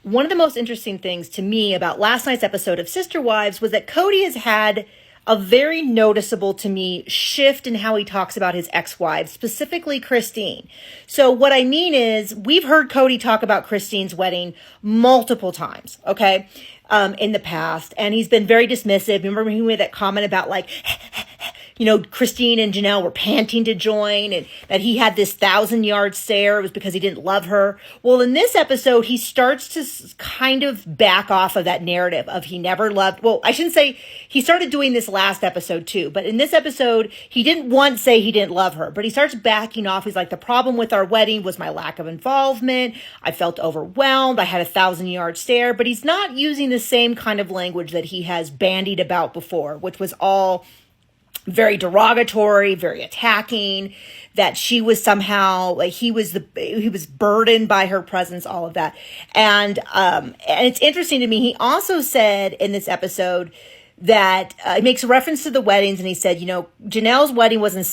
one of the most interesting things to me about last night's episode of Sister Wives was that Kody has had a very noticeable to me shift in how he talks about his ex-wives, specifically Christine. So what I mean is we've heard Kody talk about Christine's wedding multiple times, okay, in the past. And he's been very dismissive. Remember he made that comment about like, Christine and Janelle were panting to join and that he had this 1,000-yard stare. It was because he didn't love her. Well, in this episode, he starts to kind of back off of that narrative of he never loved. Well, I shouldn't say he started doing this last episode too, but in this episode, he didn't once say he didn't love her, but he starts backing off. He's like, the problem with our wedding was my lack of involvement. I felt overwhelmed. I had a 1,000-yard stare, but he's not using the same kind of language that he has bandied about before, which was all very derogatory, very attacking, that she was somehow like he was burdened by her presence, all of that. And it's interesting to me. He also said in this episode that he makes a reference to the weddings, and he said, Janelle's wedding was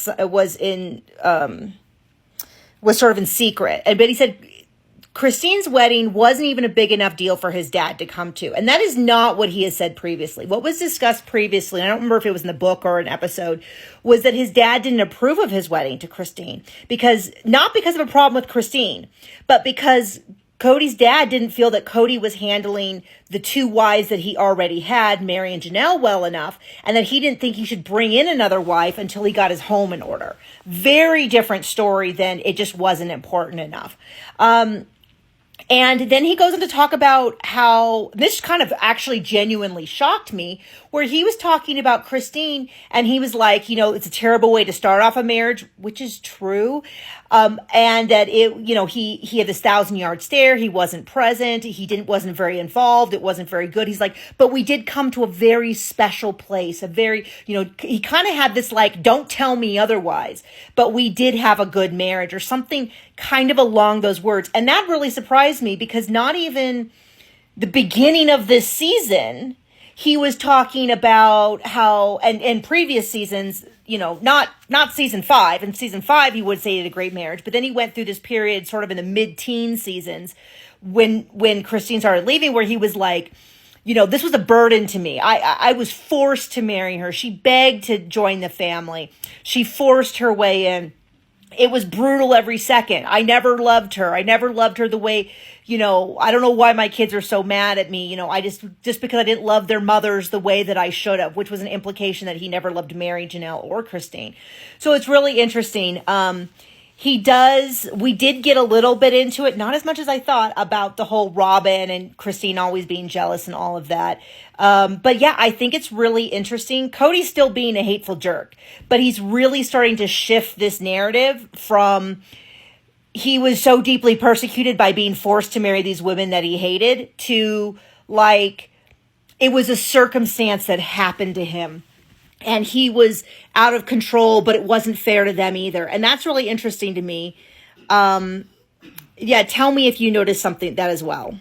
sort of in secret, but he said Christine's wedding wasn't even a big enough deal for his dad to come to. And that is not what he has said previously. What was discussed previously, and I don't remember if it was in the book or an episode, was that his dad didn't approve of his wedding to Christine not because of a problem with Christine, but because Kody's dad didn't feel that Kody was handling the two wives that he already had, Mary and Janelle, well enough, and that he didn't think he should bring in another wife until he got his home in order. Very different story than it just wasn't important enough. And then he goes on to talk about how this kind of actually genuinely shocked me, where he was talking about Christine and he was like, it's a terrible way to start off a marriage, which is true. And that he had this 1,000-yard stare. He wasn't present. Wasn't very involved. It wasn't very good. He's like, but we did come to a very special place, he kind of had this like, don't tell me otherwise, but we did have a good marriage or something kind of along those words. And that really surprised me because not even the beginning of this season, he was talking about how, and in previous seasons, not season 5. In season 5, he would say he had a great marriage, but then he went through this period sort of in the mid-teen seasons when Christine started leaving, where he was like, this was a burden to me. I was forced to marry her. She begged to join the family. She forced her way in. It was brutal every second. I never loved her. I never loved her the way, I don't know why my kids are so mad at me. I just because I didn't love their mothers the way that I should have, which was an implication that he never loved Mary, Janelle, or Christine. So it's really interesting. We did get a little bit into it, not as much as I thought, about the whole Robin and Christine always being jealous and all of that. But yeah, I think it's really interesting. Kody's still being a hateful jerk, but he's really starting to shift this narrative from he was so deeply persecuted by being forced to marry these women that he hated to like, it was a circumstance that happened to him. And he was out of control, but it wasn't fair to them either. And that's really interesting to me. Tell me if you noticed something that as well.